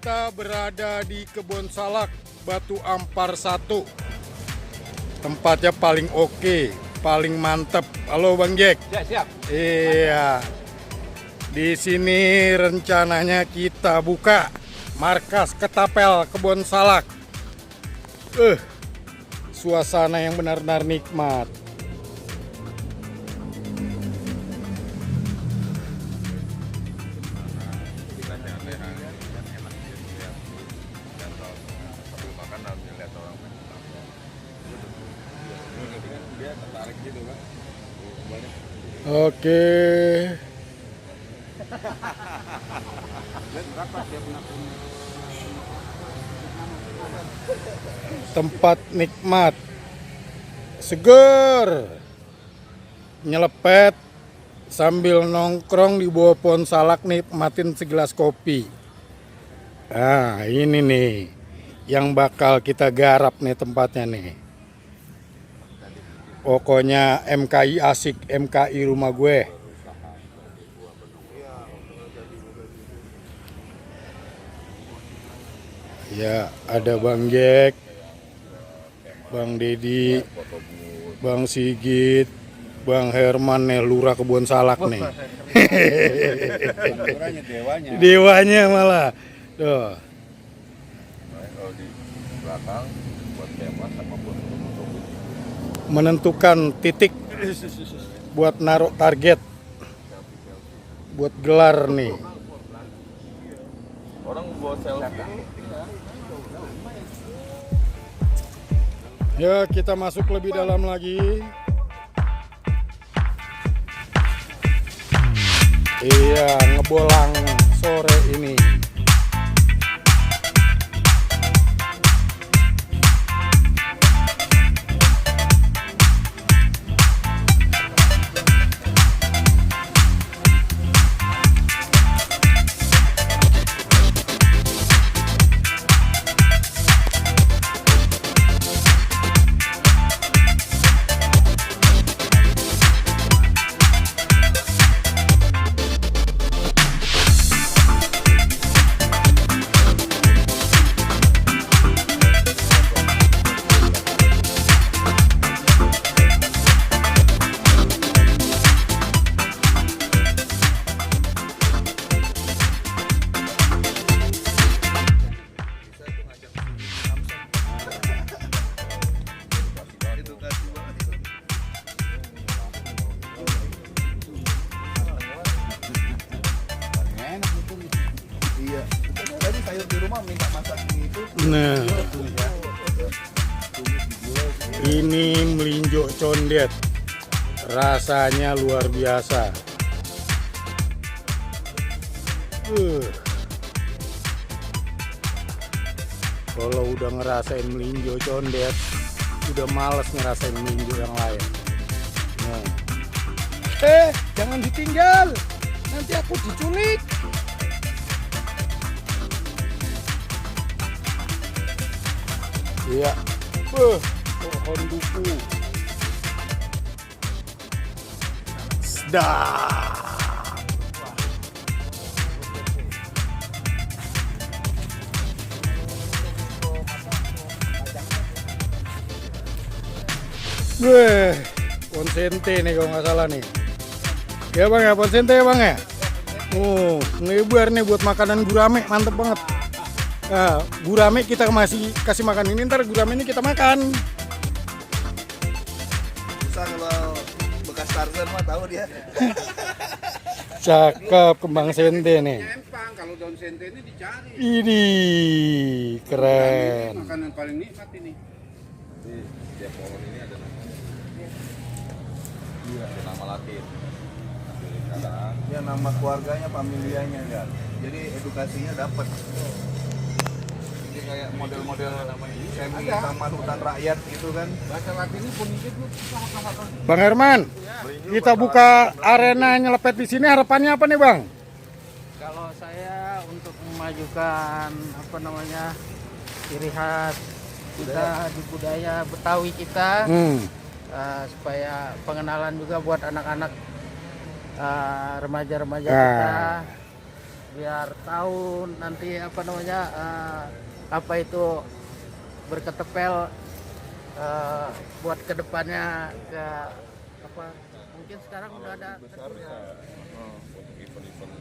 Kita berada di Kebon Salak, Batu Ampar 1. Tempatnya paling oke, paling mantep. Halo Bang Jack. Ya, siap. Iya. Di sini rencananya kita buka markas ketapel Kebon Salak. Suasana yang benar-benar nikmat. Oke. Tempat nikmat, seger, nyelepet sambil nongkrong di bawah pohon salak, nikmatin segelas kopi. Nah, ini nih yang bakal kita garap nih tempatnya nih. Pokoknya MKI asik, MKI rumah gue. Ya, ada Bang Jack, Bang Dedi, Bang Sigit, Bang Herman nih, Lurah Kebon Salak nih. Dewanya malah. Tuh. Kalau di belakang buat kemas sama buat Menentukan titik buat naruh target buat gelar nih. orang buat selfie. Ya, kita masuk lebih dalam lagi. Iya, ngebolang sore ini. Iya, tadi sayur di rumah minta masak gitu. Nah, ini melinjo condet, rasanya luar biasa. Kalau udah ngerasain melinjo condet, udah males ngerasain melinjo yang lain. Nah. Jangan ditinggal, nanti aku diculik. Iya, pohon duku. Sedap. Konsente nih kalau nggak salah nih. Ya Bang ya, konsente ya Bang ya. Ngebar nih buat makanan gurame, mantep banget. Nah, gurame kita masih kasih makan ini, ntar gurame ini kita makan. Bisa kalau bekas Tarzan mah tahu dia. Cakep, kembang sente nih. Empang, kalau daun sente ini dicari. Ini keren. Makanan paling nikmat ini. Di setiap pohon ini ada nama. Iya, ada nama latin. Kadang Ya nama keluarganya, familianya ya. Jadi edukasinya dapat. Jadi kayak model-model semi taman hutan rakyat gitu kan. Bahasa Latinnya pun itu Bang Herman, kita buka arena nyelepet di sini, harapannya apa nih Bang? Kalau saya untuk memajukan ciri khas kita di budaya Betawi kita, supaya pengenalan juga buat anak-anak remaja-remaja kita biar tahu nanti apa namanya apa itu berketepel buat kedepannya ke apa mungkin sekarang udah ada besar ya untuk event-event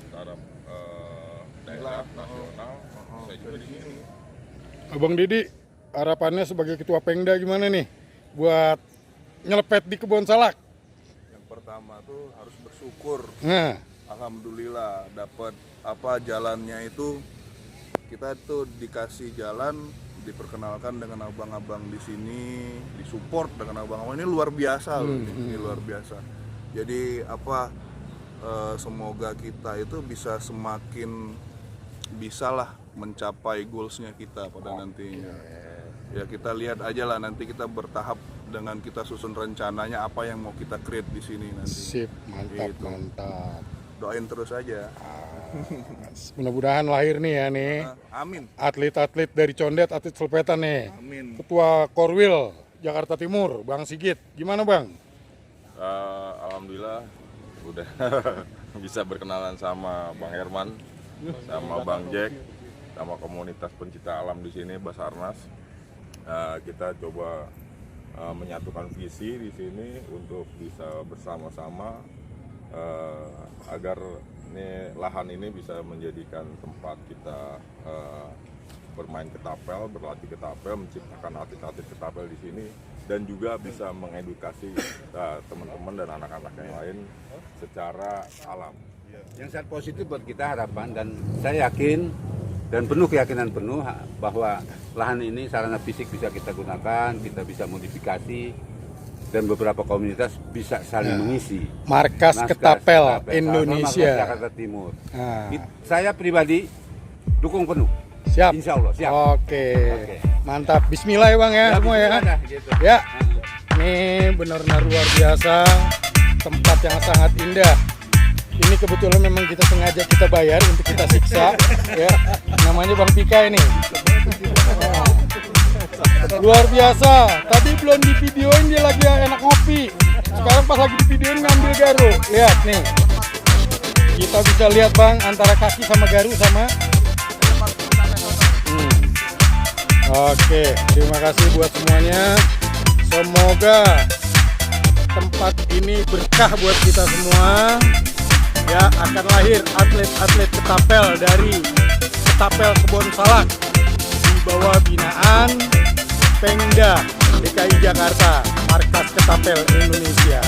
secara daerah nasional saya juga di sini. Abang Didi, harapannya sebagai ketua Pengda gimana nih buat nyelepet di kebun salak? Yang pertama tuh harus bersyukur. Nah, Alhamdulillah dapat apa jalannya itu, kita tuh dikasih jalan, diperkenalkan dengan abang-abang di sini, disupport dengan abang-abang ini luar biasa loh, ini luar biasa. Jadi apa semoga kita itu bisa semakin bisalah mencapai goalsnya kita pada nantinya. Ya kita lihat aja lah nanti kita bertahap dengan kita susun rencananya apa yang mau kita create di sini nanti. sip, mantap, Gitu. mantap. Doain terus aja. Mudah-mudahan lahir nih ya nih Amin. atlet-atlet dari Condet, atlet selepetan nih. Amin. Ketua Korwil Jakarta Timur, Bang Sigit, gimana Bang? Alhamdulillah udah bisa berkenalan sama Bang Herman, sama Bang Jack, sama komunitas pencinta alam di sini Basarnas. Kita coba menyatukan visi di sini untuk bisa bersama-sama agar lahan ini bisa menjadikan tempat kita bermain ketapel, berlatih ketapel, menciptakan atlet-atlet ketapel di sini, dan juga bisa mengedukasi teman-teman dan anak-anak yang lain secara alam. Yang sangat positif buat kita harapan, dan saya yakin dan penuh keyakinan penuh bahwa lahan ini sarana fisik bisa kita gunakan, kita bisa modifikasi, dan beberapa komunitas bisa saling mengisi. Markas Ketapel Indonesia. Markas Jakarta Timur. Nah, Saya pribadi dukung penuh. siap. Insya Allah siap. Oke. Mantap. Bismillah ya Bang ya, semua ya. Bismillah dah, gitu. Ya. Ini benar-benar luar biasa. Tempat yang sangat indah. Ini kebetulan memang kita sengaja kita bayar untuk kita siksa ya. Namanya Bang Pika ini. Luar biasa. Tadi belum di videoin dia lagi enak ngopi. Sekarang pas lagi di videoin ngambil garu. Lihat nih. Kita bisa lihat Bang antara kaki sama garu sama. Oke, terima kasih buat semuanya. Semoga tempat ini berkah buat kita semua. Ya, akan lahir atlet-atlet ketapel dari Ketapel Kebon Salak di bawah binaan Pengda DKI Jakarta, Markas Ketapel Indonesia.